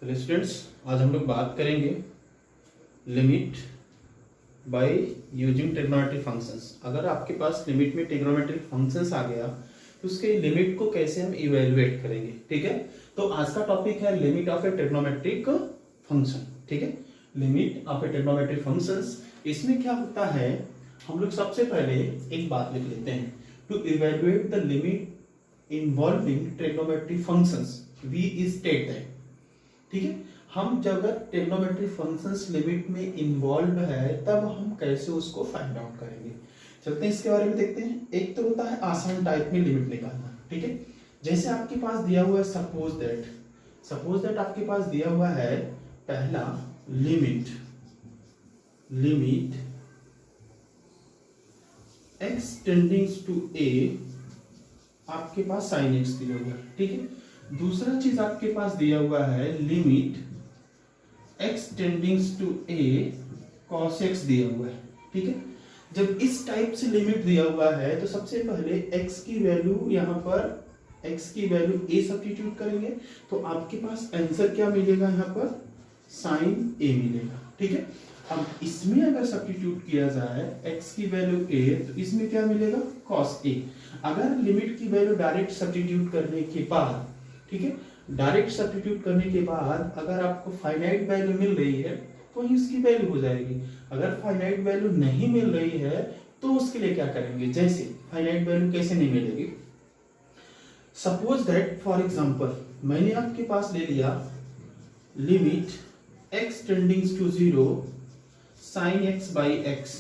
Hello students, आज हम लोग बात करेंगे limit by using trigonometric functions. अगर आपके पास लिमिट में ट्रिग्नोमेट्रिक फंक्शंस आ गया तो उसके लिमिट को कैसे हम इवेलुएट करेंगे। ठीक है, तो आज का टॉपिक है limit of A trigonometric function. ठीक है, limit of A trigonometric functions. इसमें क्या होता है, हम लोग सबसे पहले एक बात लिख लेते हैं। To evaluate the limit involving trigonometric functions we state that. ठीक है, हम जब अगर ट्रिग्नोमेट्रिक फंक्शंस लिमिट में इन्वॉल्व है तब हम कैसे उसको फाइंड आउट करेंगे। चलते हैं इसके बारे में देखते हैं। एक तो होता है आसान टाइप में लिमिट निकालना। ठीक है, जैसे आपके पास दिया हुआ है सपोज दैट आपके पास दिया हुआ है पहला लिमिट x टेंडिंग्स टू a, आपके पास sin x दिया हुआ है। ठीक है, दूसरा चीज आपके पास दिया हुआ है limit x टेंडिंग्स to a cos x दिया हुआ है। ठीक है, जब इस टाइप से लिमिट दिया हुआ है तो सबसे पहले x की वैल्यू यहाँ पर x की वैल्यू a सब्स्टिट्यूट करेंगे तो आपके पास आंसर क्या मिलेगा, यहाँ पर sin a मिलेगा। ठीक है, अब इसमें अगर सब्स्टिट्यूट किया जाए x की वैल्यू a तो इसमें क्या मिलेगा cos a। अगर लिमिट की वैल्यू डायरेक्ट सब्स्टिट्यूट करने के बाद, ठीक है, डायरेक्ट सब्स्टिट्यूट करने के बाद अगर आपको फाइनाइट वैल्यू मिल रही है तो ही उसकी वैल्यू हो जाएगी। अगर फाइनाइट वैल्यू नहीं मिल रही है तो उसके लिए क्या करेंगे। जैसे फाइनाइट वैल्यू कैसे नहीं मिलेगी, सपोज दैट फॉर एग्जांपल मैंने आपके पास ले लिया limit x टेंडिंग्स to 0 sin x by x,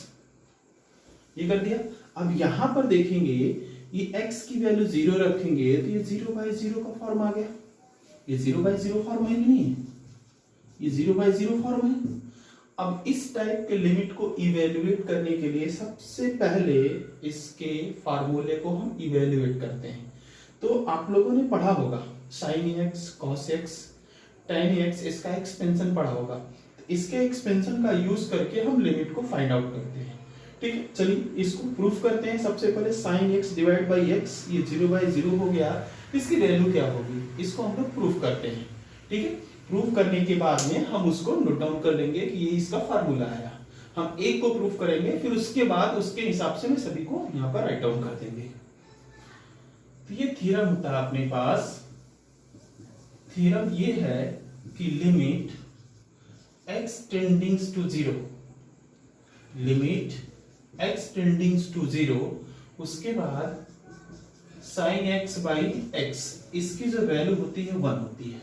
ये कर दिया। अब यहां पर देखेंगे ये x की वैल्यू 0 रखेंगे तो ये 0/0 का फॉर्म आ गया। ये 0/0 फॉर्म है कि नहीं है, ये 0/0 फॉर्म है। अब इस टाइप के लिमिट को इवेल्युएट करने के लिए सबसे पहले इसके फार्मूले को हम इवेल्युएट करते हैं। तो आप लोगों ने पढ़ा होगा sin x cos x tan x, इसका एक्सपेंशन पढ़ा होगा। तो इसके एक्सपेंशन का यूज करके हम लिमिट को फाइंड आउट करते हैं। ठीक है, चलिए इसको प्रूफ करते हैं। सबसे पहले sin x divide by x, ये 0/0 हो गया, इसकी वैल्यू क्या होगी इसको हम लोग प्रूफ करते हैं। ठीक है, प्रूफ करने के बाद में हम उसको नोट डाउन कर लेंगे कि ये इसका फार्मूला आया। हम एक को प्रूफ करेंगे फिर उसके बाद उसके हिसाब से मैं सभी को यहाँ पर राइट डाउन कर देंगे। तो ये थ्योरम होता है अपने पास। थ्योरम ये है कि limit x टेंडिंग्स to 0, limit x टेंडिंग्स to 0, उसके बाद sin x बाई x, इसकी जो वैल्यू होती है 1 होती है।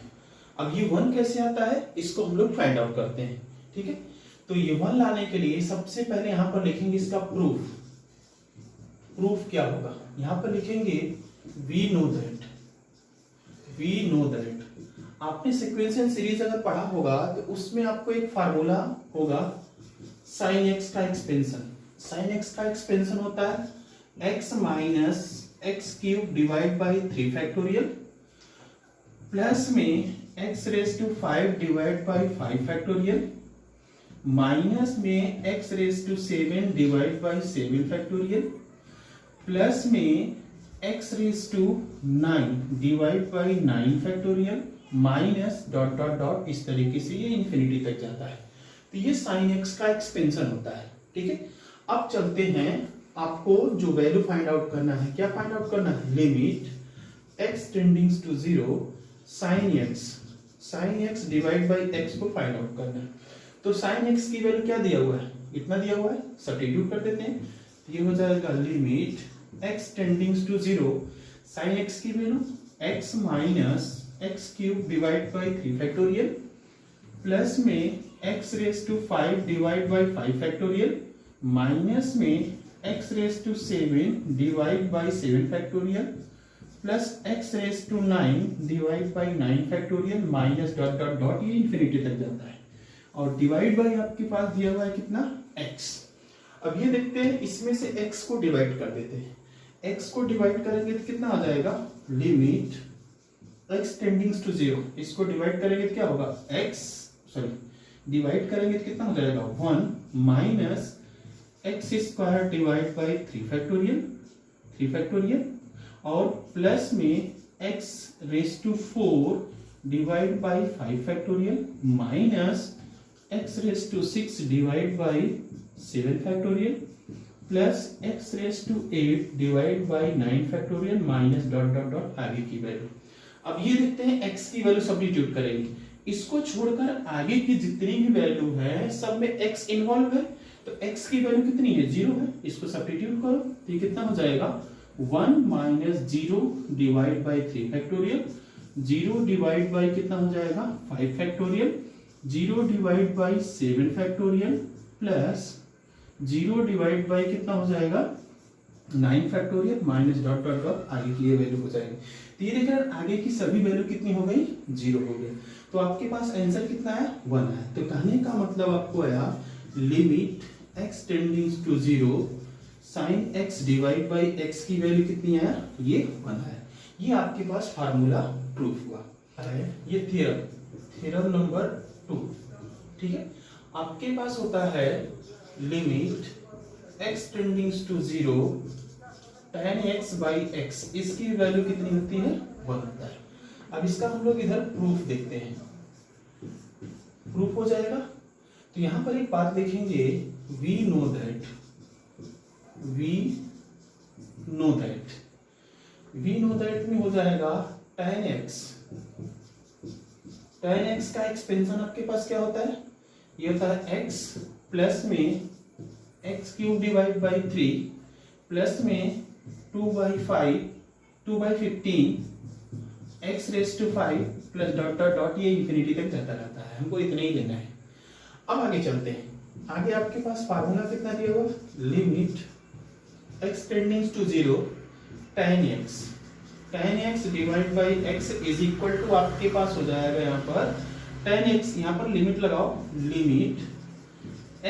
अब ये 1 कैसे आता है इसको हम लोग फाइंड आउट करते हैं। ठीक है, तो ये 1 लाने के लिए सबसे पहले यहां पर लिखेंगे इसका प्रूफ क्या होगा। यहां पर लिखेंगे वी नो दैट। आपने सीक्वेंशियल सीरीज अगर पढ़ा होगा तो उसमें आपको एक फार्मूला होगा sin x का एक्सपेंशन। sin x का एक्सपेंशन होता है x minus x cube divide by 3 factorial plus में x raise to 5 divide by 5 factorial minus में x raise to 7 divide by 7 factorial plus में x raise to 9 divide by 9 factorial minus dot dot dot, इस तरीके से ये infinity तक जाता है। तो ये sin x का एक्सपेंशन होता है। ठीक है, अब चलते हैं, आपको जो वैल्यू फाइंड आउट करना है, क्या फाइंड आउट करना है, limit x टेंडिंग्स to 0 sin x divide by x को फाइंड आउट करना है। तो sin x की वैल्यू क्या दिया हुआ है, इतना दिया हुआ है, सब्स्टिट्यूट कर देते हैं। तो ये हो जाएगा limit x टेंडिंग्स to 0 sin x की value x minus x cube divide by 3 factorial plus में x raise to 5 divide by 5 factorial minus में x raise to 7 divide by 7 factorial plus x raise to 9 divide by 9 factorial minus dot dot dot, ये infinity तक जाता है। और divide by आपके पास दिया हुआ है कितना, x। अब ये देखते हैं, इसमें से x को डिवाइड कर देते हैं। x को डिवाइड करेंगे तो कितना आ जाएगा, लिमिट x टेंडिंग्स टू 0, इसको डिवाइड करेंगे तो क्या होगा डिवाइड करेंगे तो कितना हो जाएगा 1 minus x square divide by 3 factorial और प्लस में x raise to 4 divide by 5 factorial minus x raise to 6 divide by 7 factorial plus x raise to 8 divide by 9 factorial minus dot dot dot आगे की value. अब ये देखते हैं x की value substitute करेंगे, इसको छोड़कर आगे की जितनी भी वैल्यू है सब में x इन्वॉल्व है, तो x की वैल्यू कितनी है 0 है, इसको सब्स्टिट्यूट करो तो ये कितना हो जाएगा 1 minus 0 divide by 3 factorial, 0 divide by कितना हो जाएगा 5 factorial, 0 divide by 7 factorial plus 0 divide by कितना हो जाएगा 9 factorial minus dot dot dot आगे की ये वैल्यू हो जाएगी। तो ये देखिए आगे की सभी वैल्यू कितनी हो गई 0 हो गई, तो आपके पास आंसर कितना है 1 है। तो कहने का मतलब आपको आया limit x tending to 0 sin x divide by x की वैल्यू कितनी है ये 1 है। ये आपके पास फार्मूला प्रूफ हुआ है। ये थ्योरम नंबर 2, ठीक है। आपके पास होता है limit x tending to 0 tan x by x, इसकी वैल्यू कितनी होती है 1 होता है। अब इसका हम लोग इधर प्रूफ देखते हैं, प्रूफ हो जाएगा। तो यहां पर एक बात देखेंगे, we know that में हो जाएगा tan x का एक्सपेंशन आपके पास क्या होता है, ये होता है x प्लस में x cube divide by 3 plus में 2/15 x raise to 5 plus dot dot dot, ये इंफिनिटी तक जाता रहता है, हमको इतना ही लेना है। अब आगे चलते हैं, आगे आपके पास फार्मूला कितना दिया हुआ, limit x tending to 0 tan x divide by x is equal to आपके पास हो जाएगा यहाँ पर tan x, यहाँ पर लिमिट लगाओ, limit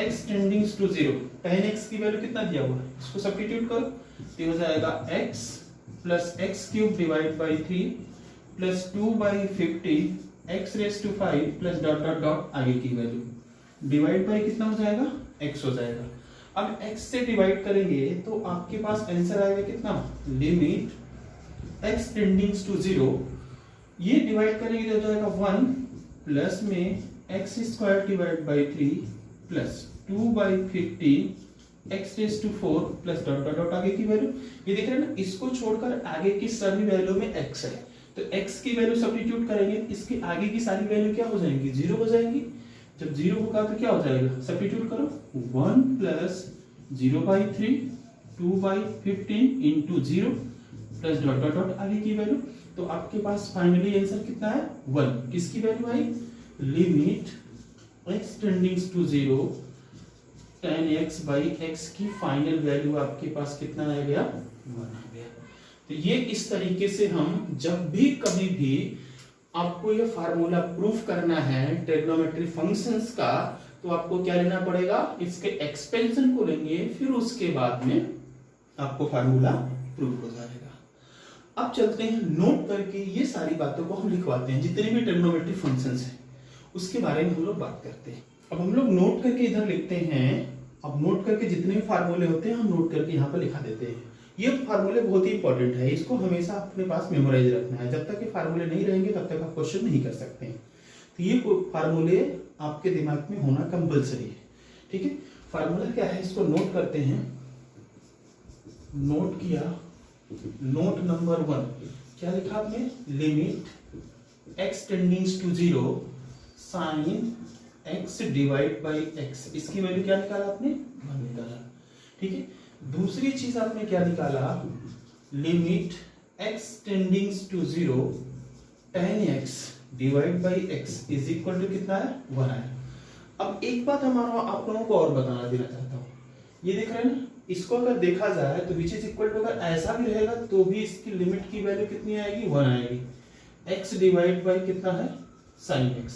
x tending to 0 tan x की वैल्यू कितना दिया हुआ है, इसको सब्स्टिट्यूट करो तो हो जाएगा x plus x cube divide by 3 plus 2/50 x raise to 5 plus dot dot dot आगे की वैल्यू डिवाइड बाई कितना हो जाएगा x हो जाएगा। अब x से डिवाइड करेंगे तो आपके पास आंसर आएगा कितना, लिमिट x टेंडिंग टू 0, ये डिवाइड करेंगे तो हो जाएगा 1 प्लस में x square divide by 3 plus 2/15 x raise to 4 plus dot dot dot आगे की वैल्यू। ये देख रहे हैं ना, इसको छोड़कर आगे की सभी वैल्यू में x है, तो x की वैल्यू सब्स्टिट्यूट करेंगे, इसके आगे की सारी वैल्यू क्या हो जाएंगी 0 हो जाएंगी। जब 0 होगा तो क्या हो जाएगा, सब्स्टिट्यूट करो 1 plus 0/3 2/15 into 0 plus dot dot dot आगे की वैल्यू। तो आपके पास फाइनली आंसर कितना है 1, किसकी वैल्यू आई, limit x tending to 0 tan x by x की फाइनल वैल्यू आपके पास कितना आ गया 1 आ गया। तो ये इस तरीके से हम जब भी कभी भी आपको ये फार्मूला प्रूफ करना है ट्रिग्नोमेट्री फंक्शंस का, तो आपको क्या लेना पड़ेगा, इसके एक्सपेंशन को लेंगे, फिर उसके बाद में आपको फार्मूला प्रूफ हो जाएगा। अब चलते हैं नोट करके ये सारी बातों को हम लिखवाते हैं, जितने भी ट्रिग्नोमेट्री फंक्शंस हैं उसके बारे में हम लोग बात करते हैं। अब हम लोग नोट करके इधर लिखते हैं, अब नोट करके जितने भी फार्मूले होते हैं हम नोट करके यहाँ पर लिखा देते हैं। ये फार्मूले बहुत ही इंपॉर्टेंट है, इसको हमेशा अपने पास मेमोराइज रखना है, जब तक ये फार्मूले नहीं रहेंगे तब तक आप क्वेश्चन नहीं कर सकते हैं। तो ये फार्मूले आपके दिमाग में होना कंपलसरी है, ठीक है। फार्मूला क्या है, इसको नोट करते हैं। नोट किया, नोट नंबर 1 क्या लिखा आपने, limit x tending to 0 sine x divide by x, इसकी वैल्यू क्या निकाला आपने 1 निकाला, ठीक है। दूसरी चीज आपने क्या निकाला, limit x tending to 0 tan x divide by x is equal to कितना है 1 है। अब एक बात हमारा आप लोगों को और बताना देना चाहता हूँ, ये देख रहे हैं ना, इसको अगर देखा जाए तो विच इज इक्वल टू, अगर ऐसा भी रहेगा तो भी इसकी लिमिट की वैल्यू कितनी आएगी 1 आएगी। x डिवाइड बाई कितना है sin x,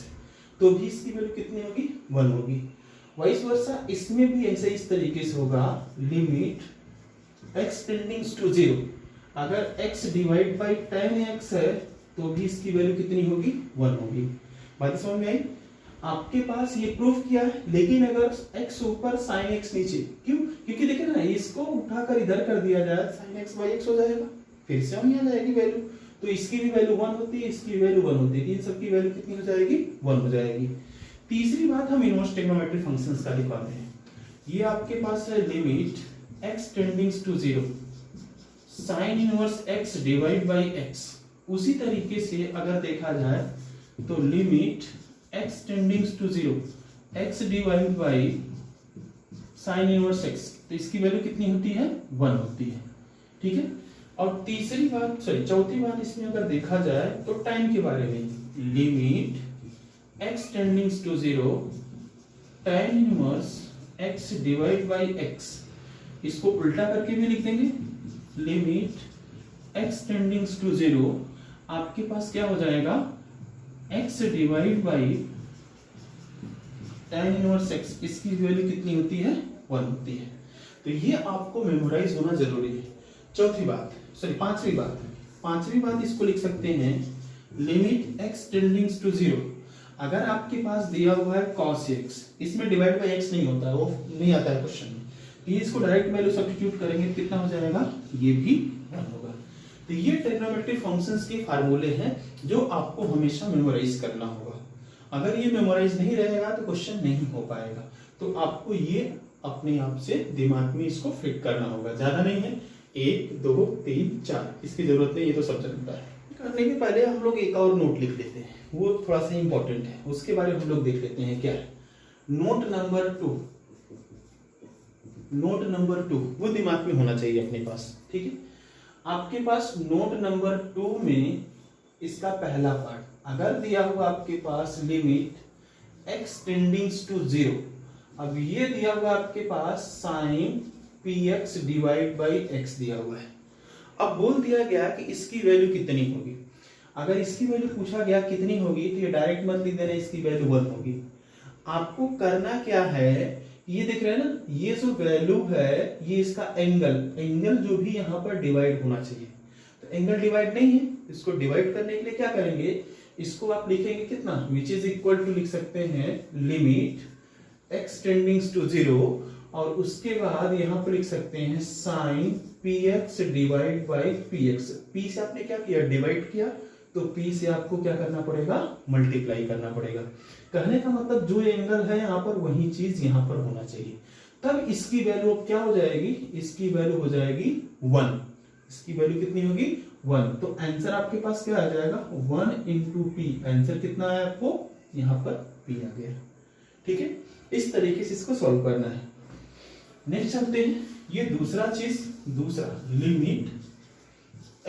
तो भी इसकी वैल्यू कितनी होगी 1 होगी। वाइस वर्सा इसमें भी ऐसे इस तरीके से होगा, लिमिट x टेंडिंग टू 0, अगर x divide by tan x है तो भी इसकी वैल्यू कितनी होगी 1 होगी। बात समझ में आई। आपके पास ये प्रूफ किया है, लेकिन अगर x ऊपर sin x नीचे, क्यों, क्योंकि देखिए ना, इसको उठाकर इधर कर दिया जाए sin x बाई x हो जाएगा, फिर से वहीं आ जाएगी वैल्यू। तो इसकी भी वैल्यू 1 होती है, इसकी वैल्यू 1 होती है, इन सबकी वैल्यू कितनी हो जाएगी, 1 हो जाएगी। तीसरी बात हम इनवर्स ट्रिग्नोमेट्रिक फंक्शंस का दिखाते हैं। ये आपके पास है limit x टेंडिंग्स to 0 sine inverse x divide by x। उसी तरीके से अगर देखा जाए तो limit x टेंडिंग्स to 0 x divide by sine inverse x, तो इसकी वैल्यू कितनी होती है, 1 होती है, ठीक है। और तीसरी बात चौथी बात इसमें अगर देखा जाए तो टाइम के बारे में, limit x टेंडिंग्स to 0 tan inverse x divide by x, इसको उल्टा करके भी लिख देंगे, लिमिट x टेंडिंग्स टू 0 आपके पास क्या हो जाएगा, x divide by tan inverse x, इसकी वैल्यू कितनी होती है, 1 होती है। तो ये आपको मेमोराइज होना जरूरी है। पांचवी बात इसको लिख सकते हैं, लिमिट x टेंडिंग्स टू 0, अगर आपके पास दिया हुआ है cos x, इसमें डिवाइड बाय x नहीं होता है, वो नहीं आता है क्वेश्चन में, तो ये इसको डायरेक्ट वैल्यू सब्स्टिट्यूट करेंगे, कितना हो जाएगा, ये भी 1 होगा। तो ये ट्रिग्नोमेट्रिक फंक्शंस के फार्मूले हैं जो आपको हमेशा मेमोराइज करना होगा। अगर ये मेमोराइज नहीं रहेगा तो क्वेश्चन नहीं हो पाएगा, तो आपको ये अपने आप से दिमाग में इसको फिट करना होगा, ज्यादा नहीं है, 1 2 3 4, इसकी जरूरत नहीं, ये तो सब जानता है। करने के पहले हम लोग एक और नोट लिख लेते हैं, वो थोड़ा सा इंपॉर्टेंट है, उसके बारे में हम लोग देख लेते हैं क्या है। नोट नंबर 2 वो दिमाग में होना चाहिए अपने पास, ठीक है। आपके पास नोट नंबर 2 में इसका पहला पार्ट अगर दिया हुआ आपके पास लिमिट x टेंडिंग्स टू 0, अब ये दिया हुआ आपके पास sine px divide by x दिया हुआ है। अब बोल दिया गया कि इसकी वैल्यू कितनी होगी, अगर इसकी वैल्यू पूछा गया कितनी होगी तो ये डायरेक्ट मत लिख देना, इसकी वैल्यू 1 होगी। आपको करना क्या है, ये देख रहे हैं ना, ये जो वैल्यू है ये इसका एंगल जो भी यहाँ पर डिवाइड होना चाहिए, तो एंगल डिवाइड नहीं है, इसको डिवाइड करने के लिए क्या करेंगे, इसको आप लिखेंगे कितना, विच इज इक्वल टू लिख सकते हैं लिमिट x टेंडिंग्स टू 0, और उसके बाद यहाँ पर लिख सकते हैं sine px divide by px। p से आपने क्या किया, डिवाइड किया, तो p से आपको क्या करना पड़ेगा, मल्टीप्लाई करना पड़ेगा। कहने का मतलब जो एंगल है यहाँ पर वही चीज यहाँ पर होना चाहिए, तब इसकी वैल्यू क्या हो जाएगी, इसकी वैल्यू हो जाएगी 1। इसकी वैल्यू कितनी होगी, 1। तो आंसर आपके पास क्या आ जाएगा, 1 इंटू पी। आंसर कितना है आपको, यहाँ पर p आ गया, ठीक है। इस तरीके से इसको सॉल्व करना है। नेक्स्ट चलते हैं, ये दूसरा लिमिट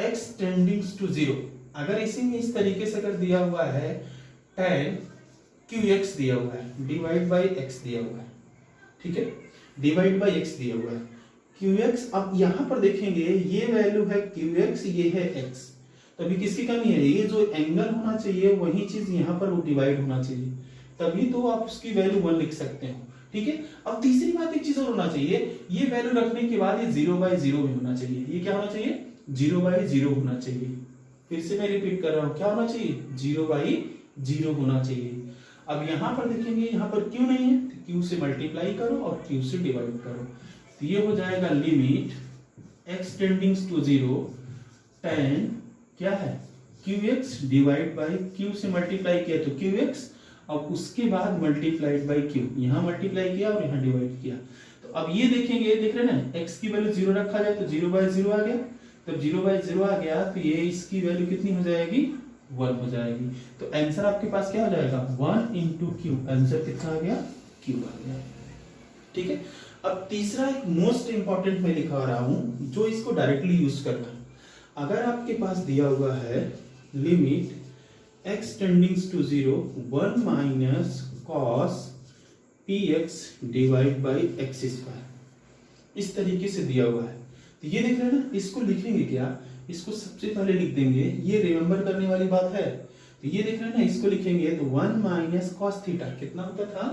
x टेंडिंग्स टू 0, अगर इसी में इस तरीके से अगर दिया हुआ है tan qx दिया हुआ है डिवाइड बाई x दिया हुआ है, ठीक है, डिवाइड बाई x दिया हुआ है qx। अब यहां पर देखेंगे ये वैल्यू है qx, ये है x, तो अभी किसकी कमी है, ये जो एंगल होना चाहिए वही चीज यहाँ पर वो डिवाइड होना चाहिए, तभी तो आप उसकी वैल्यू 1 लिख सकते हो, ठीक है। अब तीसरी बात एक चीज और होना चाहिए, ये वैल्यू रखने के बाद ये 0/0 भी होना चाहिए, ये क्या होना चाहिए, 0/0 होना चाहिए। फिर से मैं रिपीट कर रहा हूं, क्या होना चाहिए, 0/0 होना चाहिए। अब यहां पर देखेंगे, यहां पर q नहीं है, तो q से मल्टीप्लाई करो और q से डिवाइड करो, तो ये हो जाएगा लिमिट x टेंडिंग्स टू 0 tan क्या है qx डिवाइड बाई q से मल्टीप्लाई किया तो qx, अब उसके बाद मल्टीप्लाइड बाई q, यहां मल्टीप्लाई किया और यहां डिवाइड किया, तो अब ये देखेंगे, देख रहे हैं ना, x की वैल्यू 0 रखा जाए तो 0/0 आ गया, तो 0/0 आ गया तो ये इसकी वैल्यू कितनी हो जाएगी, 1 हो जाएगी। तो आंसर आपके पास क्या हो जाएगा, 1 इंटू क्यू, आंसर कितना आ गया, q आ गया, ठीक है। अब तीसरा एक मोस्ट इंपॉर्टेंट मैं लिखा रहा हूं, जो इसको डायरेक्टली यूज करना है। अगर आपके पास दिया हुआ है limit x टेंडिंग्स to 0 1 minus cos px divide by x square, इस तरीके से दिया हुआ है, तो ये देख रहे हैं ना, इसको लिखेंगे क्या, इसको सबसे पहले लिख देंगे, ये रिमेंबर करने वाली बात है, तो ये देख रहे हैं ना, इसको लिखेंगे तो 1 माइनस कॉस थीटा कितना होता था,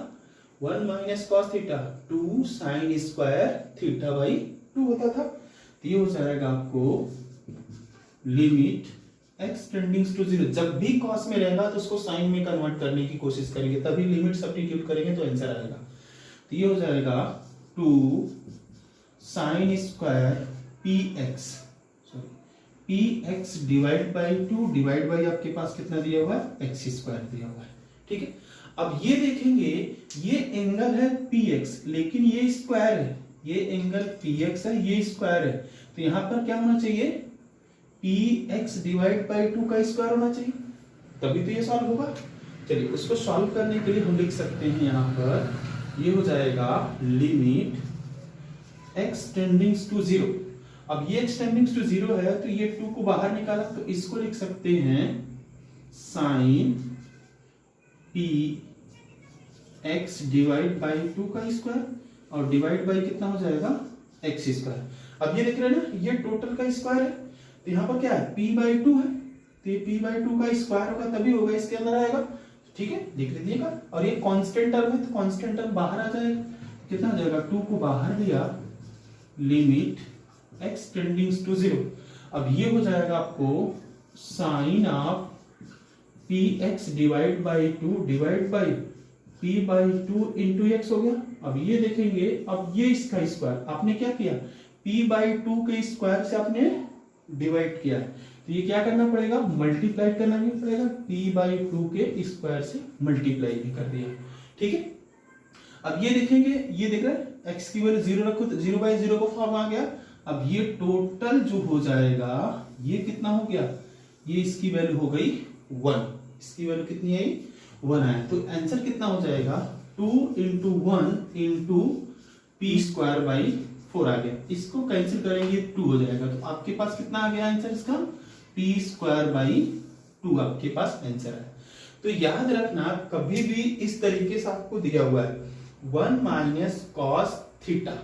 1 minus cos theta 2 sine square theta by 2 होता था, तो ये हो जाएगा आपको लिमिट x टेंडिंग्स टू 0, जब भी cos में रहेगा तो उसको sin में कन्वर्ट करने की कोशिश करेंगे, तभी लिमिट सब्स्टिट्यूट करेंगे तो आंसर आएगा, तो ये हो जाएगा 2 sine square px P x divide by 2 divide by आपके पास कितना दिया हुआ है, एक्स स्क्वायर दिया हुआ है। ठीक है, अब ये देखेंगे ये एंगल है पी एक्स, लेकिन ये स्क्वायर है, ये एंगल पी एक्स है, ये स्क्वायर है, तो यहां पर क्या होना चाहिए, पी एक्स डिवाइड बाई 2 का स्क्वायर होना चाहिए, तभी तो ये सॉल्व होगा। चलिए उसको सॉल्व करने के लिए हम लिख सकते हैं यहां पर, ये हो जाएगा लिमिट एक्स टेंडिंग्स टू 0। अब ये एक्स टेंडिंग्स टू 0 है, तो ये 2 को बाहर निकाला, तो इसको लिख सकते हैं sine p x divide by 2 का स्क्वायर, और डिवाइड बाई कितना हो जाएगा, एक्स स्क्वायर। अब ये देख रहे हैं ना, ये टोटल का स्क्वायर है, तो यहाँ पर क्या है, p बाई 2 है, तो ये p बाई 2 का स्क्वायर होगा तभी होगा, इसके अंदर आएगा। ठीक है, देख लीजिएगा, और ये कांस्टेंट टर्म है, तो कांस्टेंट टर्म बाहर आ जाएगा, कितना हो जाएगा, 2 को बाहर लिया, लिमिट x टेंडिंग्स टू 0। अब ये हो जाएगा आपको sine of p x divide by 2 divide by p by 2 into x हो गया। अब ये देखेंगे, अब ये इसका स्क्वायर आपने क्या किया, p बाई 2 के स्क्वायर से आपने डिवाइड किया है, तो ये क्या करना पड़ेगा, मल्टीप्लाई करना भी पड़ेगा, p बाई 2 के स्क्वायर से मल्टीप्लाई भी कर दिया। ठीक है, अब ये देखेंगे, ये देख रहे हैं x की वैल्यू 0 रखो तो 0 बाई 0 का फॉर्म आ गया। अब ये टोटल जो हो जाएगा, ये कितना हो गया, ये इसकी वैल्यू हो गई 1, इसकी वैल्यू कितनी आई, 1 आया, तो आंसर कितना हो जाएगा, 2 into 1 into P square by 4 आ गया। इसको कैंसिल करेंगे 2 हो जाएगा, तो आपके पास कितना आ गया आंसर इसका, पी स्क्वायर बाई 2 आपके पास आंसर है। तो याद रखना, कभी भी इस तरीके से आपको दिया हुआ है 1 minus cos theta,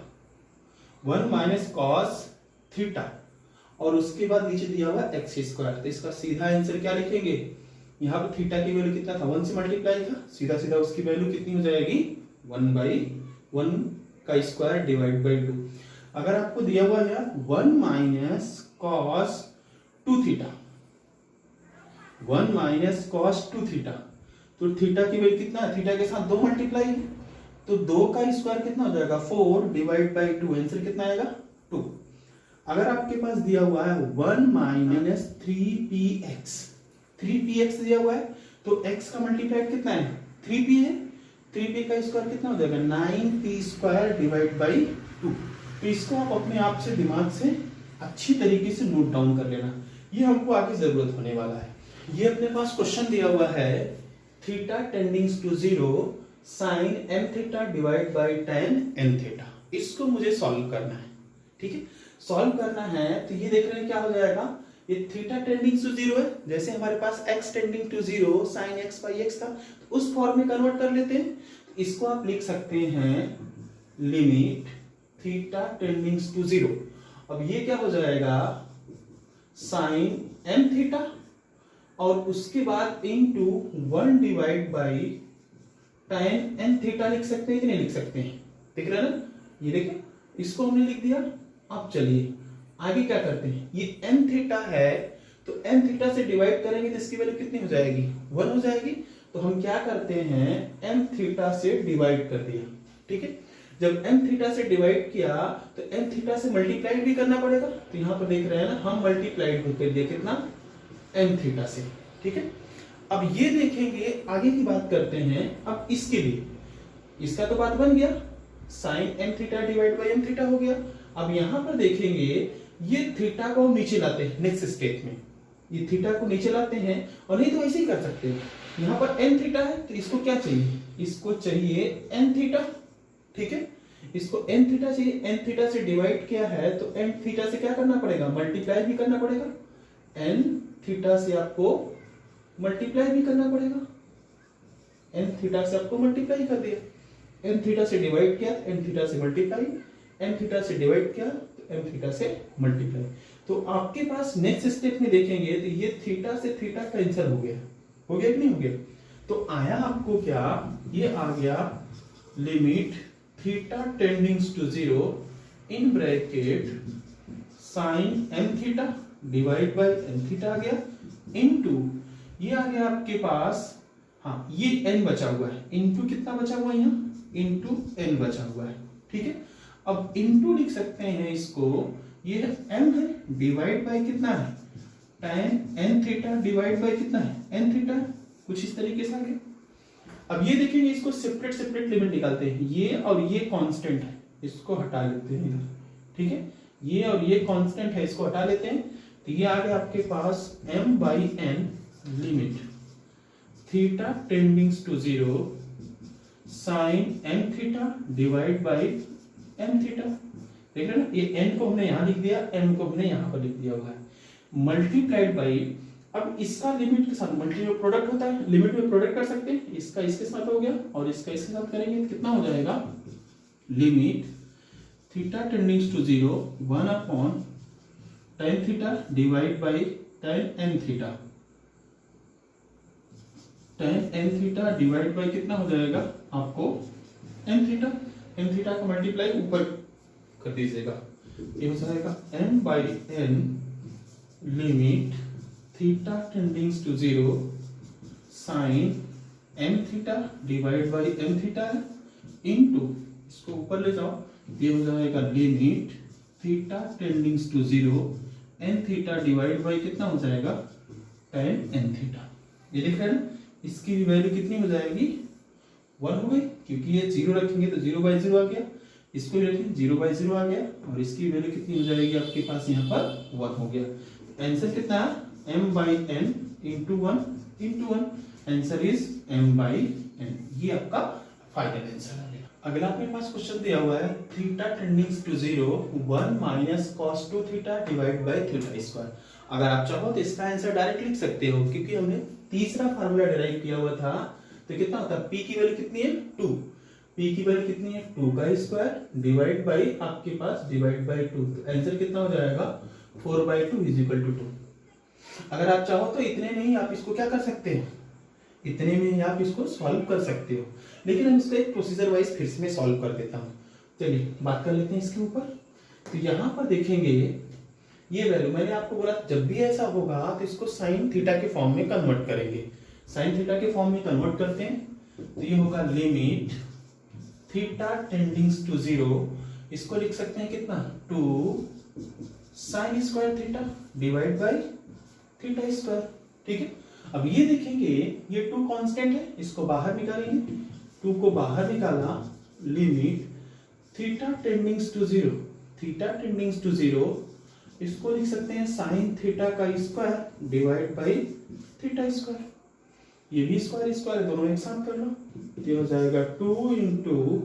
1 minus cos theta, और उसके बाद नीचे दिया हुआ एक्स स्क्वायर, तो इसका सीधा आंसर क्या लिखेंगे, यहाँ पर थीटा की वैल्यू कितना था, 1 से मल्टीप्लाई था, सीधा सीधा उसकी वैल्यू कितनी हो जाएगी, 1 बाई 1 का स्क्वायर डिवाइड बाई 2। अगर आपको दिया हुआ है 1 minus cos 2 theta, 1 minus cos 2 theta, तो थीटा की वैल्यू कितना है, थीटा के साथ 2 मल्टीप्लाई है, तो 2 का स्क्वायर कितना हो जाएगा, 4 डिवाइड बाई 2, आंसर कितना आएगा, 2। अगर आपके पास दिया हुआ है 1 माइनस 3px, 3px दिया हुआ है, तो x का मल्टीप्लाइड कितना है, 3p है, 3p का स्क्वायर कितना हो जाएगा, 9p स्क्वायर डिवाइड बाई 2। तो इसको आप अपने आप से दिमाग से अच्छी तरीके से नोट डाउन कर लेना, ये हमको आगे जरूरत होने वाला है। ये अपने पास क्वेश्चन दिया हुआ है, theta tendings to 0 sine m theta divide by tan n theta, इसको मुझे सॉल्व करना है। ठीक है, सॉल्व करना है, तो ये देख रहे हैं क्या हो जाएगा, ये थीटा टेंडिंग टू 0 है, जैसे हमारे पास x tending to 0 sine x by x था, तो उस फॉर्म में कन्वर्ट कर लेते हैं। तो इसको आप लिख सकते हैं लिमिट थीटा टेंडिंग टू 0। अब ये क्या हो जाएगा, साइन m थीटा, और उसके बाद into 1 divide by tan n theta लिख सकते हैं कि नहीं लिख सकते हैं, दिख रहा है ना, ये देखिए इसको हमने लिख दिया। अब चलिए आगे क्या करते हैं, ये n थीटा है, तो n थीटा से डिवाइड करेंगे तो इसकी वैल्यू कितनी हो जाएगी, 1 हो जाएगी। तो हम क्या करते हैं, m थीटा से डिवाइड कर दिया। ठीक है, जब m थीटा से डिवाइड किया तो m थीटा से मल्टीप्लाइड भी करना पड़ेगा, तो यहां पर देख रहे हैं ना, हम मल्टीप्लाइड होकर दिया कितना, m थीटा से। ठीक है, अब ये देखेंगे, आगे की बात करते हैं। अब इसके लिए, इसका तो बात बन गया, sine m theta divide by m theta हो गया। अब यहां पर देखेंगे, ये थीटा को हम नीचे लाते हैं नेक्स्ट स्टेप में, ये थीटा को नीचे लाते हैं, और नहीं तो ऐसे ही कर सकते हैं। यहां पर n थीटा है, तो इसको क्या चाहिए, इसको चाहिए n थीटा। ठीक है, इसको n थीटा चाहिए, n थीटा से डिवाइड किया है, तो n थीटा से क्या करना पड़ेगा, मल्टीप्लाई भी करना पड़ेगा, n थीटा से आपको मल्टीप्लाई भी करना पड़ेगा, n थीटा से आपको मल्टीप्लाई कर दिया, n थीटा से डिवाइड किया n थीटा से मल्टीप्लाई, n थीटा से डिवाइड किया तो m थीटा से मल्टीप्लाई। तो आपके पास नेक्स्ट स्टेप में देखेंगे तो ये थीटा से थीटा कैंसिल हो गया कि नहीं हो गया। तो आया आपको क्या, ये आ गया limit theta tendings to 0 in bracket sine m theta divide by m theta आ गया, इनटू ये आ गया आपके पास, हाँ ये n बचा हुआ है, इनटू कितना बचा हुआ है यहाँ, इनटू n बचा हुआ है। ठीक है, अब इनटू लिख सकते हैं इसको, ये m है डिवाइड बाय कितना है, tan n theta divide by कितना है n थीटा, कुछ इस तरीके से आगे। अब ये देखेंगे, इसको सेपरेट सेपरेट लिमिट निकालते हैं, ये और ये कांस्टेंट है, इसको हटा लेते हैं इधर, ठीक है, ये और ये कांस्टेंट है, इसको हटा लेते हैं, तो ये आ गया आपके पास m/n limit theta tendings to 0 sine n theta divide by m theta. देख रहे हैं ना, ये n को हमने यहां लिख दिया, m को हमने यहां पर लिख दिया हुआ है, मल्टीप्लाइड बाय, अब इसका लिमिट के साथ मल्टी में प्रोडक्ट होता है, लिमिट में प्रोडक्ट कर सकते हैं, इसका इसके साथ हो गया और इसका इसके साथ करेंगे तो कितना हो जाएगा, limit theta tendings to 0 1 upon tan theta divide by tan n theta, tan n theta divide by कितना हो जाएगा आपको n थीटा, n थीटा का मल्टीप्लाई ऊपर कर दीजिएगा, ये हो जाएगा m/n limit theta tendings to 0 sine m theta divide by m theta है इनटू, इसको ऊपर ले जाओ, ये हो जाएगा limit theta tendings to 0 n theta divide by कितना हो जाएगा tan n थीटा। ये देख रहे हैं ना, इसकी वैल्यू कितनी हो जाएगी 1 हो गई, क्योंकि ये 0 रखेंगे तो 0/0 आ गया, इसको भी रखेंगे 0/0 आ गया, और इसकी वैल्यू कितनी हो जाएगी आपके पास यहाँ पर 1 हो गया। आंसर कितना है m/n into 1, answer is m/n, ये आपका फाइनल आंसर आ गया। अगला आपके पास क्वेश्चन दिया हुआ है theta tendings to 0 1 minus cos 2 theta divide by theta square. अगर आप चाहो तो इसका आंसर डायरेक्ट लिख सकते हो, क्योंकि हमने तीसरा फार्मूला डिराइव किया हुआ था, तो कितना होता है, p की वैल्यू कितनी है 2, p की वैल्यू कितनी है 2 का स्क्वायर डिवाइड बाय आपके पास डिवाइड बाय 2, तो आंसर कितना हो जाएगा 4/2 इज इक्वल टू 2। अगर आप चाहो तो इतने में ही आप इसको क्या कर सकते हैं, इतने में ही आप इसको सॉल्व कर सकते हो, लेकिन हम इसको एक प्रोसीजर वाइज फिर से मैं सॉल्व कर देता हूँ। चलिए बात कर लेते हैं इसके ऊपर। तो यहाँ पर देखेंगे ये वैल्यू, मैंने आपको बोला जब भी ऐसा होगा तो इसको साइन थीटा के फॉर्म में कन्वर्ट करेंगे, साइन थीटा के फॉर्म में कन्वर्ट करते हैं, तो ये होगा लिमिट थीटा टेंडिंग्स टू 0, इसको लिख सकते हैं कितना 2 sine square theta divide by theta square, ठीक है। अब ये देखेंगे ये 2 कांस्टेंट है, इसको बाहर निकालेंगे, 2 को बाहर निकाला, limit theta tendings to 0, theta tendings to 0, इसको लिख सकते हैं साइन थीटा का square divide by theta square, ये भी स्क्वायर स्क्वायर दोनों एक साथ कर लो, ये हो जाएगा 2 into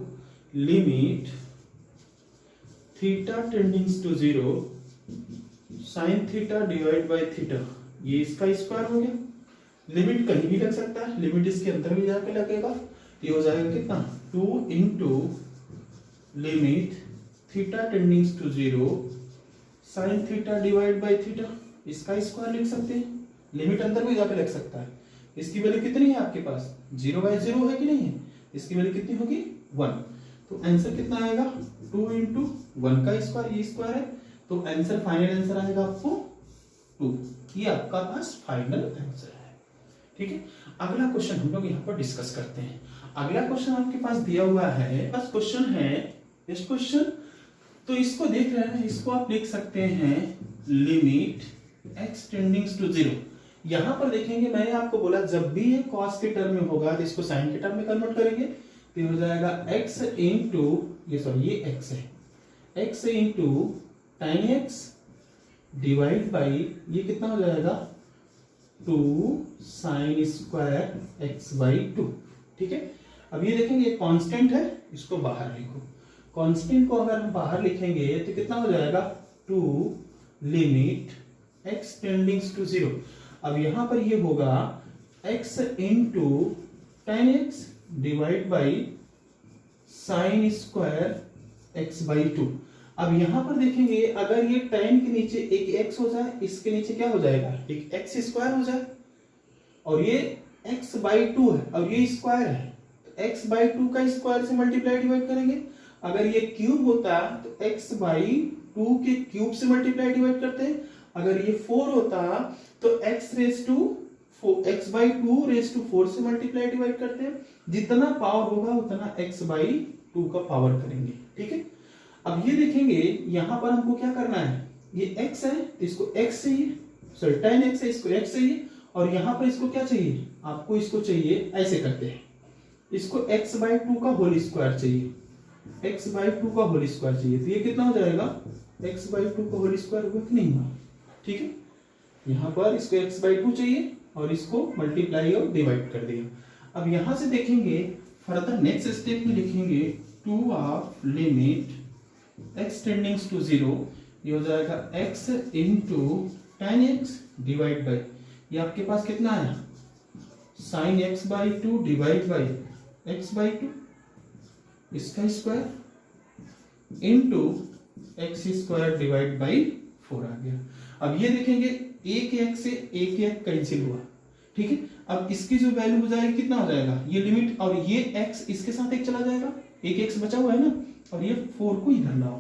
limit theta tendings to 0 sine theta divide by theta, ये इसका स्क्वायर हो गया, लिमिट कहीं भी लग सकता है, लिमिट इसके अंदर भी जाके लगेगा, ये हो जाएगा कितना 2 into limit theta tendings to 0 sine theta divide by theta, इसका स्क्वायर लिख सकते हैं, लिमिट अंदर भी जाके लग सकता है, इसकी वैल्यू कितनी है आपके पास 0/0 है कि नहीं है, इसकी वैल्यू कितनी होगी 1, तो आंसर कितना आएगा 2 इंटू 1 का स्क्वायर, ये स्क्वायर है, तो आंसर फाइनल आंसर आएगा आपको 2, ये आपका पास फाइनल आंसर है, ठीक है। अगला क्वेश्चन हम लोग यहाँ पर डिस्कस करते हैं। अगला क्वेश्चन आपके पास दिया हुआ है, बस क्वेश्चन है इस क्वेश्चन, तो इसको देख रहे हैं, इसको आप लिख सकते हैं लिमिट x टेंडिंग्स टू 0। यहाँ पर देखेंगे मैंने आपको बोला जब भी ये cos के टर्म में होगा तो इसको sin के टर्म में कन्वर्ट करेंगे, तो ये हो जाएगा x इंटू ये x है, x into tan x divide by ये कितना हो जाएगा 2 साइन स्क्वायर x/2, ठीक है। अब ये देखेंगे कांस्टेंट है, इसको बाहर लिखो, कांस्टेंट को अगर हम बाहर लिखेंगे तो कितना हो जाएगा 2 लिमिट x टेंडिंग्स टू 0। अब यहां पर ये होगा x into tan x divide by sine square x/2। अब यहां पर देखेंगे अगर ये tan के नीचे एक x हो जाए, इसके नीचे क्या हो जाएगा एक x स्क्वायर हो जाए, और ये x/2 है और ये स्क्वायर है, तो x/2 का स्क्वायर से मल्टीप्लाई डिवाइड करेंगे, अगर ये क्यूब होता तो x/2 के क्यूब से मल्टीप्लाई डिवाइड करते हैं, अगर ये 4 होता तो x/2 रेज टू 4 से मल्टीप्लाई डिवाइड करते हैं, जितना पावर होगा उतना x/2 का पावर करेंगे, ठीक है। अब ये देखेंगे यहां पर हमको क्या करना है, ये x है तो इसको x से ही सॉरी tan x है, इसको x चाहिए और यहाँ पर इसको क्या चाहिए, आपको इसको चाहिए, ऐसे करते हैं, इसको x/2 का होल स्क्वायर चाहिए, x/2 का होल स्क्वायर चाहिए। तो ये कितना हो जाएगा, x/2 का होल स्क्वायर हुआ कि नहीं हुआ, ठीक है। यहाँ पर इसको x/2 चाहिए और इसको मल्टीप्लाई और डिवाइड कर दिया। अब यहाँ से देखेंगे फर्दर नेक्स्ट स्टेप में लिखेंगे 2 ऑफ लिमिट x टेंडिंग्स टू 0, ये हो जाएगा x into tan x divide by, ये आपके पास कितना आया sin x/2 divide by x/2, इसका square into x square divide by 4 आ गया। अब ये देखेंगे एक एक से एक एक कैंसिल हुआ, ठीक है। अब इसकी जो वैल्यू हो जाएगी कितना हो जाएगा, ये लिमिट और ये x इसके साथ एक चला जाएगा, एक x बचा हुआ है ना, और ये 4 को इधर लाओ,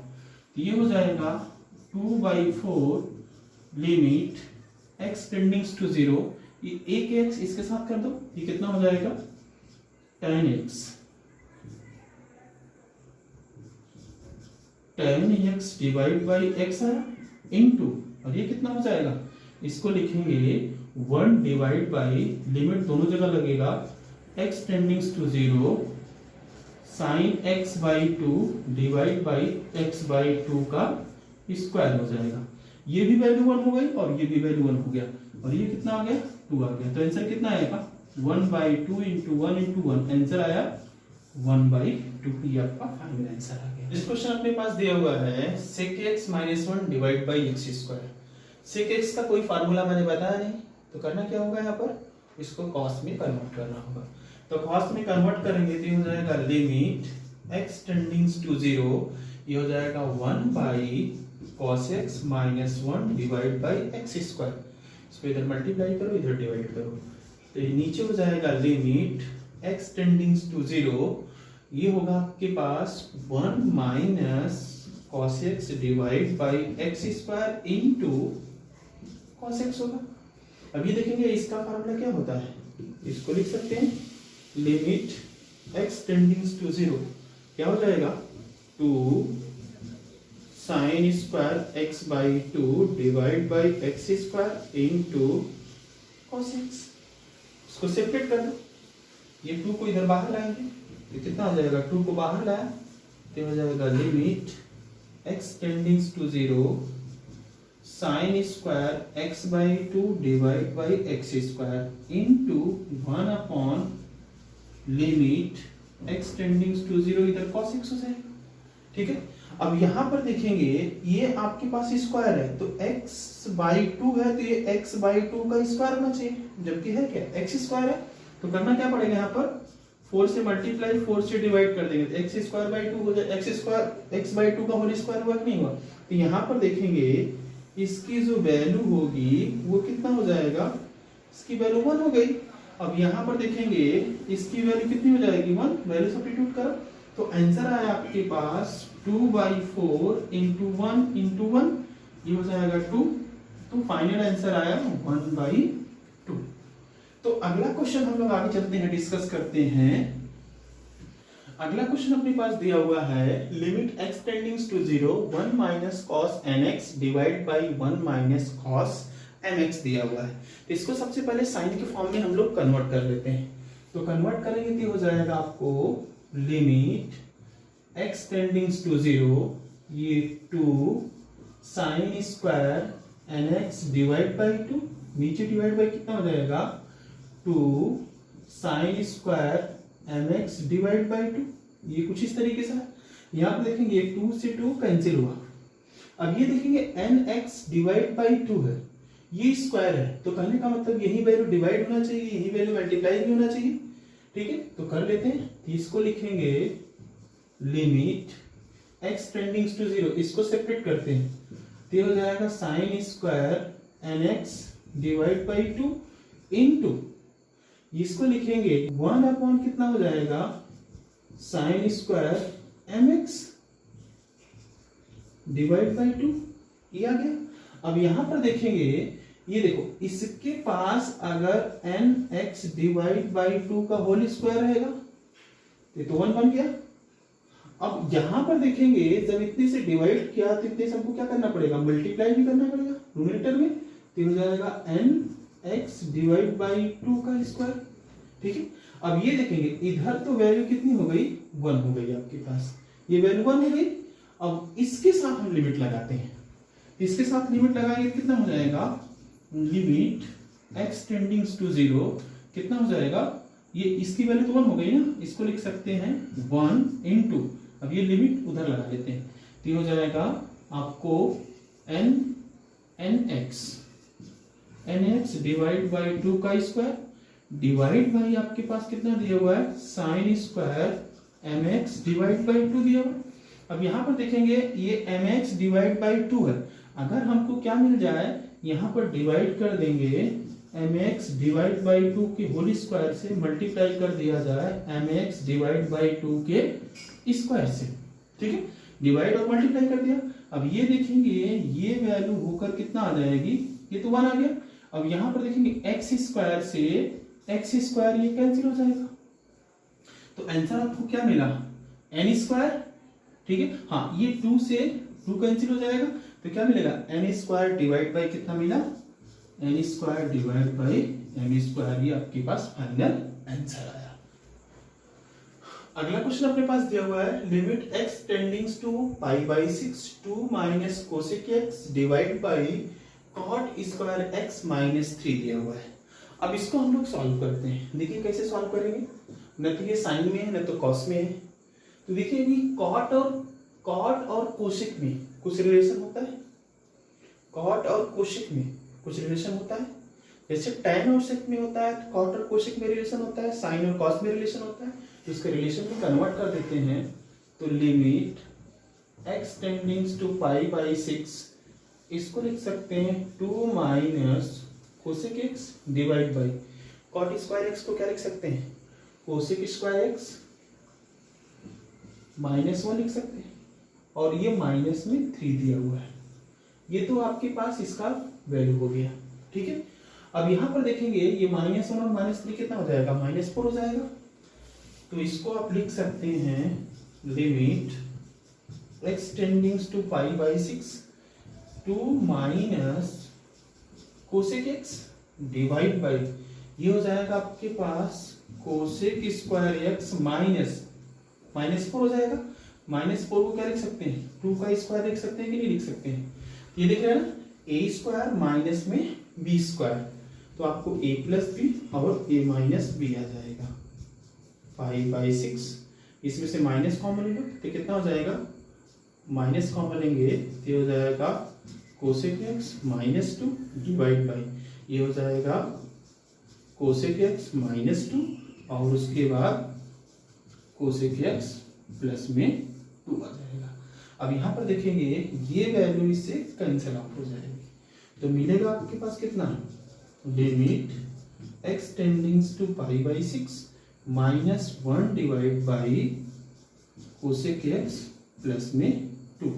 तो ये हो जाएगा 2/4 लिमिट x टेंडिंग्स टू 0, ये एक x इसके साथ कर दो, ये कितना हो जाएगा tan x divide by x आया इनटू, और ये कितना हो जाएगा, इसको लिखेंगे 1 डिवाइड बाई, लिमिट दोनों जगह लगेगा, x टेंडिंग्स to 0 sin x/2 divide by x/2 का स्क्वायर हो जाएगा। ये भी वैल्यू 1 हो गई और ये भी वैल्यू 1 हो गया, और ये कितना आ गया 2 आ गया। तो आंसर कितना आएगा 1/2 इंटू 1 इंटू 1, आंसर आया 1/2, ये आपका फाइनल आंसर आ गया। इस क्वेश्चन अपने पास दिया हुआ है sec x - 1 divide by x square. sec x का कोई फार्मूला मैंने बताया नहीं, तो करना क्या होगा, यहाँ पर इसको cos में कन्वर्ट करना होगा। तो cos में कन्वर्ट करेंगे तो ये हो जाएगा लिमिट x टेंडिंग्स टू 0, ये हो जाएगा 1/cos x - 1 divide by x square, इसको इधर मल्टीप्लाई करो, इधर डिवाइड करो, तो ये नीचे हो जाएगा लिमिट x टेंडिंग्स टू 0, ये होगा आपके पास 1 - cos x divide by x square into cos x होगा। अब ये देखेंगे इसका फार्मूला क्या होता है, इसको लिख सकते हैं लिमिट x टेंडिंग्स टू 0, क्या हो जाएगा 2 sin square x/2 divide by x square into cos x, इसको सेपरेट कर दो, ये 2 को इधर बाहर लाएंगे, तो कितना हो जाएगा, 2 को बाहर लाया तो हो जाएगा limit x टेंडिंग्स to 0 sin square x/2 divide by x square into 1 upon limit x टेंडिंग्स to 0, इधर cos x हो जाएगा, ठीक है। अब यहाँ पर देखेंगे ये आपके पास स्क्वायर है, तो x/2 है, तो ये x/2 का स्क्वायर होना चाहिए, जबकि है क्या x स्क्वायर है, तो करना क्या पड़ेगा, यहाँ पर 4 से मल्टीप्लाई 4 से डिवाइड कर देंगे, तो x² हो जाए, x² का होल स्क्वायर हुआ कि नहीं हुआ। तो यहाँ पर देखेंगे इसकी जो वैल्यू होगी वो कितना हो जाएगा, इसकी वैल्यू 1 हो गई। अब यहाँ पर देखेंगे इसकी वैल्यू कितनी हो जाएगी 1, वैल्यू सब्स्टिट्यूट करो, तो आंसर आया आपके पास 2/4 इंटू 1 इंटू 1, ये हो जाएगा 2, तो फाइनल आंसर आया 1/2। तो अगला क्वेश्चन हम लोग आगे चलते हैं, डिस्कस करते हैं। अगला क्वेश्चन अपने पास दिया हुआ है limit x टेंडिंग्स to 0 1 - cos nx divide by 1 - cos mx दिया हुआ है। तो इसको सबसे पहले साइन के फॉर्म में हम लोग कन्वर्ट कर लेते हैं, तो कन्वर्ट करेंगे तो हो जाएगा आपको लिमिट x टेंडिंग्स टू 0, ये 2 sin square nx divide by 2, नीचे डिवाइड बाई कितना हो जाएगा 2 sin square mx divide by 2, ये कुछ इस तरीके से। यहाँ पे देखेंगे 2 से 2 कैंसिल हुआ। अब ये देखेंगे nx डिवाइड बाई 2 है, ये स्क्वायर है, तो कहने का मतलब यही वैल्यू डिवाइड होना चाहिए, यही वैल्यू मल्टीप्लाई भी होना चाहिए, ठीक है। तो कर लेते हैं, तो इसको लिखेंगे लिमिट x टेंडिंग्स टू 0, इसको सेपरेट करते हैं, तो हो जाएगा sin square nx divide by 2 into, इसको लिखेंगे 1 अपॉन कितना हो जाएगा sin square mx divide by 2, ये आ गया। अब यहां पर देखेंगे, ये देखो इसके पास अगर nx डिवाइड बाई 2 का होल स्क्वायर रहेगा तो 1 बन गया। अब यहां पर देखेंगे जब इतने से डिवाइड किया तो इतने से हमको क्या करना पड़ेगा, मल्टीप्लाई भी करना पड़ेगा न्यूमरेटर में, तो ये हो जाएगा एन एक्स डिवाइड बाई 2 का स्क्वायर। ठीक है, अब ये देखेंगे इधर तो वैल्यू कितनी हो गई, 1 हो गई आपके पास, ये वैल्यू 1 हो गई। अब इसके साथ हम लिमिट लगाते हैं, इसके साथ लिमिट लगाएंगे कितना हो जाएगा, लिमिट एक्स टेंडिंग्स टू 0 कितना हो जाएगा, ये इसकी वैल्यू तो 1 हो गई ना, इसको लिख सकते हैं 1 इंटू, अब ये लिमिट उधर लगा लेते हैं, तो ये हो जाएगा आपको एन एक्स डिवाइड बाई 2 का स्क्वायर डिवाइड बाई आपके पास कितना दिया हुआ है, sine square m x divide by 2 दिया हुआ है। अब यहां पर देखेंगे ये एम एक्स डिवाइड बाई 2 है, अगर हमको क्या मिल जाए, यहां पर डिवाइड कर देंगे एम एक्स डिवाइड बाई 2 के होल स्क्वायर से मल्टीप्लाई कर दिया जाए एम एक्स डिवाइड बाई 2 के स्क्वायर से। ठीक है, डिवाइड और मल्टीप्लाई कर दिया। अब ये देखेंगे ये वैल्यू होकर कितना आ जाएगी, ये तो 1 आ गया। अब यहां पर देखेंगे एक्स स्क्वायर से एक्स स्क्वायर ये कैंसिल हो जाएगा, तो आंसर आपको क्या मिला, एन स्क्वायर। ठीक है, हाँ ये 2 से 2 कैंसिल हो जाएगा, तो क्या मिलेगा, एन स्क्वायर डिवाइड बाई कितना मिला, n square divide by m square, ये आपके पास फाइनल आंसर आया। अगला क्वेश्चन अपने पास दिया हुआ है, limit x tendings to pi by 6 2 minus cosec x divide by cot square x minus 3 दिया हुआ है। अब इसको हम लोग सॉल्व करते हैं, देखिए कैसे सॉल्व करेंगे, न तो ये साइन में है न तो कॉस में है। तो देखिए कॉट और कोसेक में कुछ रिलेशन होता है, कॉट और कोसेक में कुछ रिलेशन होता है, जैसे tan और सेक में होता है, कॉट और कोसेक में रिलेशन होता है, साइन और कॉस में रिलेशन होता है। तो इसके रिलेशन को कन्वर्ट कर देते हैं, तो limit x tendings to pi by 6, इसको लिख सकते हैं 2 minus cosec x divide by cot square x को क्या लिख सकते हैं, कोसेक स्क्वायर एक्स माइनस 1 लिख सकते हैं, और ये माइनस में 3 दिया हुआ है, ये तो आपके पास इसका वैल्यू हो गया। ठीक है, अब यहां पर देखेंगे ये -1 और -3 कितना हो जाएगा, -4 हो जाएगा। तो इसको आप लिख सकते हैं limit x tendings to pi by 6 2 minus cosec x divide by, ये हो जाएगा आपके पास कोसेक स्क्वायर एक्स -4 हो जाएगा। -4 को क्या लिख सकते हैं, 2 का स्क्वायर लिख सकते हैं कि नहीं लिख सकते हैं, ये देख रहे हैं ना, ए स्क्वायर माइनस में बी स्क्वायर, तो आपको ए प्लस बी और ए माइनस बी आ जाएगा, पाई बाई 6, इसमें से माइनस कॉमन लेंगे तो कितना हो जाएगा, माइनस कॉमन लेंगे तो हो जाएगा कोसेक एक्स -2 डिवाइड बाई, ये हो जाएगा कोसेक एक्स -2 और उसके बाद कोसेक एक्स प्लस में 2 आ जाएगा। अब यहाँ पर देखेंगे ये वैल्यू इससे कैंसिल आउट हो जाएगी, तो मिलेगा आपके पास कितना, limit x tendings to pi by 6 -1 divide by cosec x plus में 2।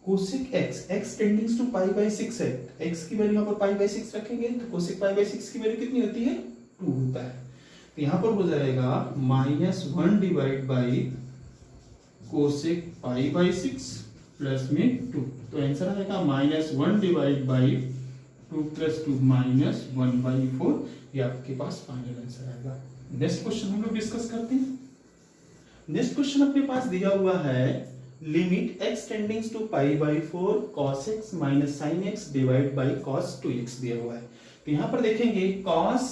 Cosec x tendings to pi by 6 है, एक्स की वैल्यू यहाँ पर पाई बाई 6 रखेंगे तो कोसेक पाई बाई 6 की वैल्यू कितनी होती है, 2 होता है। तो यहाँ पर हो जाएगा -1 divide by cosec pi by 6 plus में 2, तो आंसर आएगा -1 डिवाइड बाई 2 प्लस 2 -1/4, ये आपके पास फाइनल आंसर आएगा। नेक्स्ट क्वेश्चन हम लोग डिस्कस करते हैं। नेक्स्ट क्वेश्चन अपने पास दिया हुआ है, limit x tendings to pi by 4 cos x minus sine x divide by cos 2x दिया हुआ है। तो यहाँ पर देखेंगे cos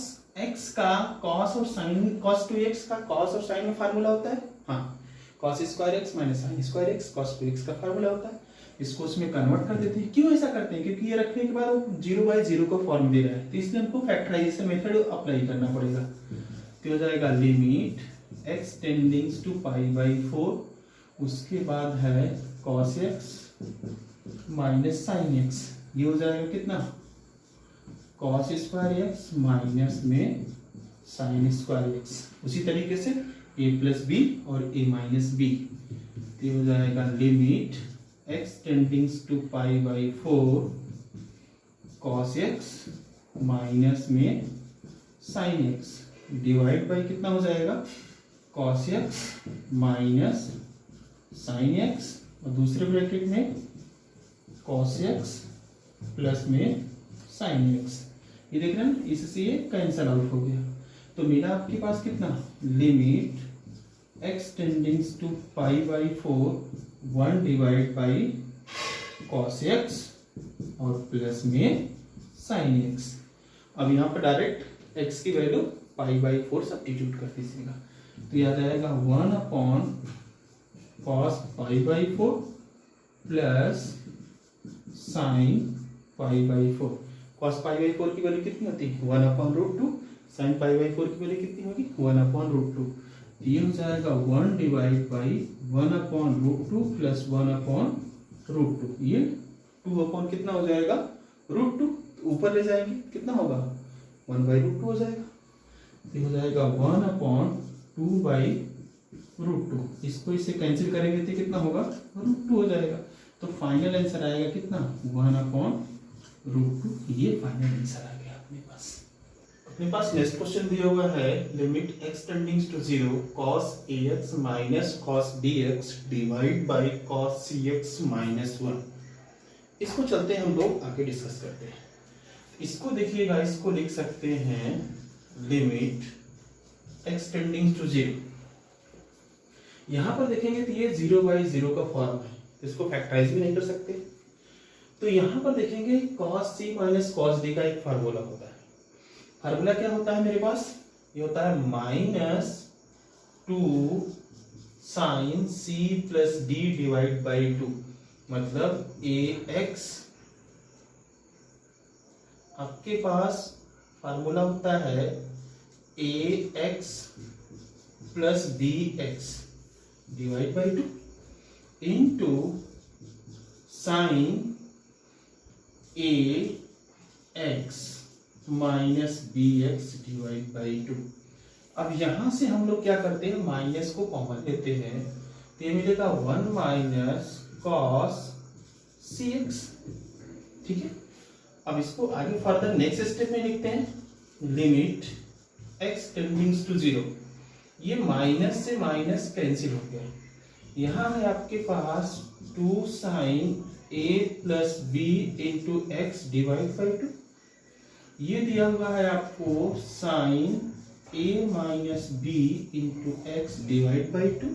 x का cos और sin cos 2x का cos और sin में फार्मूला होता है, हाँ cos square x minus sign square x cos 2x का फार्मूला होता है, इसको उसमें कन्वर्ट कर देते हैं। क्यों ऐसा करते हैं, क्योंकि ये रखने के बाद वो 0/0 का फॉर्म दे रहा है, तो इसलिए हमको फैक्टराइजेशन मेथड अप्लाई करना पड़ेगा। तो हो जाएगा limit x tendings to pi by 4, उसके बाद है cos x minus sine x, ये हो जाएगा कितना, cos स्क्वायर एक्स माइनस में साइन स्क्वायर एक्स, उसी तरीके से a प्लस बी और a माइनस बी, तो हो जाएगा limit x tendings to pi by 4 cos x minus में साइन एक्स डिवाइड बाई कितना हो जाएगा, cos x minus sine x और दूसरे ब्रैकेट में cos x प्लस में साइन एक्स। ये देख रहे हैं, इससे ये कैंसल आउट हो गया। तो मिला आपके पास कितना, limit x tendings to pi by 4 1 divide by cos x और प्लस में साइन एक्स। अब यहाँ पर डायरेक्ट एक्स की वैल्यू पाई बाई 4 सब्स्टिट्यूट कर दीजिएगा, तो याद आएगा 1 upon cos pi by 4 plus sine pi by 4। Cos pi by 4 की वैल्यू कितनी होती है, 1 upon root 2। Sine pi by 4 की वैल्यू कितनी होगी, 1 अपॉन रूट 2। ये हो जाएगा 1 divide by 1 upon root 2 plus 1 upon root 2। ये 2 अपॉन कितना हो जाएगा, रूट 2। ऊपर ले जाएंगे कितना होगा, 1 बाई रूट 2 हो जाएगा। ये हो जाएगा 1 अपॉन 2 बाई रूट 2। इसको इससे कैंसिल करेंगे तो कितना होगा, रूट 2 हो जाएगा। तो फाइनल आंसर आएगा कितना, 1 अपॉन रूट 2। ये फाइनल आंसर आ गया अपने पास। नेक्स्ट क्वेश्चन दिया हुआ है, limit x tendings to 0 cos ax minus cos bx divide by cos cx minus 1। इसको चलते हैं हम लोग आगे डिस्कस करते हैं। इसको देखिएगा, इसको लिख सकते हैं लिमिट एक्स टेंडिंग्स टू 0। यहां पर देखेंगे तो ये 0 बाई 0 का फॉर्म है, इसको फैक्टराइज भी नहीं कर सकते। तो यहां पर देखेंगे cos c minus cos d का एक फार्मूला होता है। फार्मूला क्या होता है मेरे पास, ये होता है minus 2 sine c plus d divide by 2। मतलब ax आपके पास फार्मूला होता है ax plus bx divide by 2 into sine ax minus bx divide by 2। अब यहां से हम लोग क्या करते हैं, माइनस को कॉमन लेते हैं, तो ये मिलेगा 1 माइनस कॉस cx। ठीक है, अब इसको आगे फर्दर नेक्स्ट स्टेप में लिखते हैं, लिमिट x टेंडिंग्स टू 0। ये माइनस से माइनस कैंसिल हो गया। यहाँ है आपके पास 2 sine a plus b into x divide by 2। ये दिया हुआ है आपको sine a minus b into x divide by 2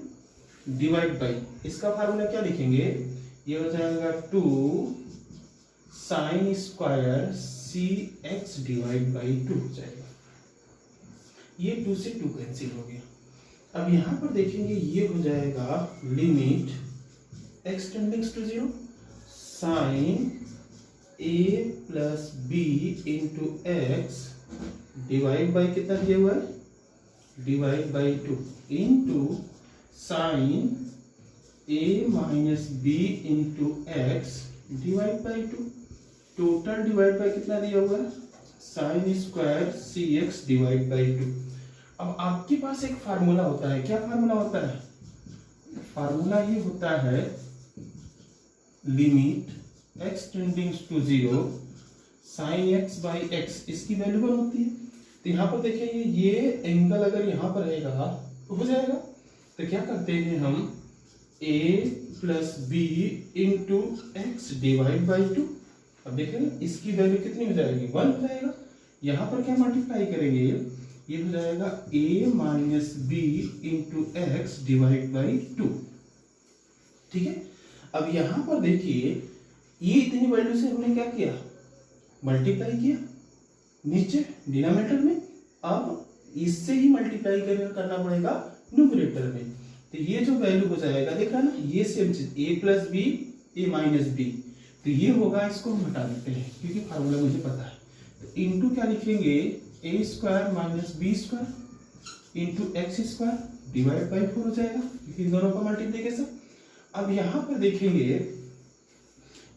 divide by, इसका फार्मूला क्या लिखेंगे, ये हो जाएगा 2 sine square c x divide by 2 हो जाएगा। ये 2 से 2 कैंसिल हो गया। अब यहां पर देखेंगे ये हो जाएगा limit x tendings to 0 sine a plus b into x divide by कितना दिया हुआ है, divide by 2 into sine a minus b into x divide by 2। Total divide by कितना दिया हुआ है, sine square c x divide by 2। अब आपके पास एक फार्मूला होता है, क्या फार्मूला होता है, फार्मूला ये होता है limit x टेंडिंग्स to 0 sine x by x, इसकी वैल्यू 1 होती है। तो यहाँ पर देखिए ये एंगल अगर यहाँ पर रहेगा तो हो जाएगा। तो क्या करते हैं हम, a plus b into x divide by 2। अब देखिए इसकी वैल्यू कितनी हो जाएगी, 1 हो जाएगा। यहाँ पर क्या मल्टीप्लाई करेंगे, ये हो जाएगा a minus b into x divide by 2। ठीक है, अब यहाँ पर देखिए ये इतनी वैल्यू से हमने क्या किया, मल्टीप्लाई किया नीचे डिनोमिनेटर में। अब इससे ही मल्टीप्लाई करना पड़ेगा न्यूमरेटर में। तो ये जो वैल्यू हो जाएगा, देख रहा ना, ये सेम चीज a plus b a minus b, तो ये होगा, इसको हम हटा देते हैं क्योंकि फार्मूला मुझे पता है। तो इंटू क्या लिखेंगे, a square minus B square into x square divide by 4 हो जाएगा क्योंकि इन दोनों का मल्टीप्लीकेशन। अब यहाँ पर देखेंगे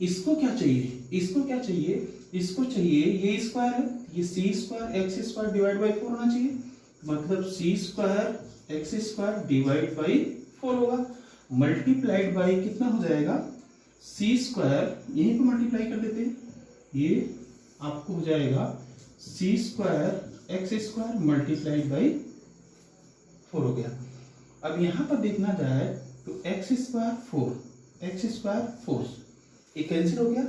इसको क्या चाहिए, इसको क्या चाहिए, इसको चाहिए ये स्क्वायर है, ये c square x square divide by 4 होना चाहिए। मतलब c square x square divide by 4 होगा, मल्टीप्लाइड बाई कितना हो जाएगा, सी स्क्वायर, यहीं पे मल्टीप्लाई कर देते हैं, ये आपको हो जाएगा c square x square multiplied by 4 हो गया। अब यहाँ पर देखना जाए तो एक्स स्क्वायर 4 एक्स स्क्वायर 4 ये कैंसिल हो गया,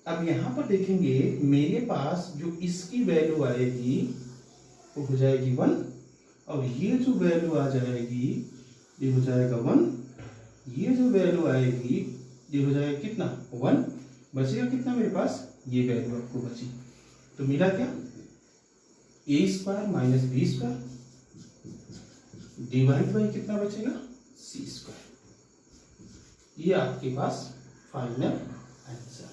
अब यहां पर देखेंगे मेरे पास जो इसकी वैल्यू आएगी वो हो जाएगी 1, और ये जो वैल्यू आ जाएगी ये हो जाएगा 1, ये जो वैल्यू आएगी ये हो जाएगा कितना 1, बचेगा कितना मेरे पास, ये वैल्यू आपको बची। तो मिला क्या, A square minus B square divide by कितना बचेगा, सी स्क्वायर। ये आपके पास फाइनल आंसर।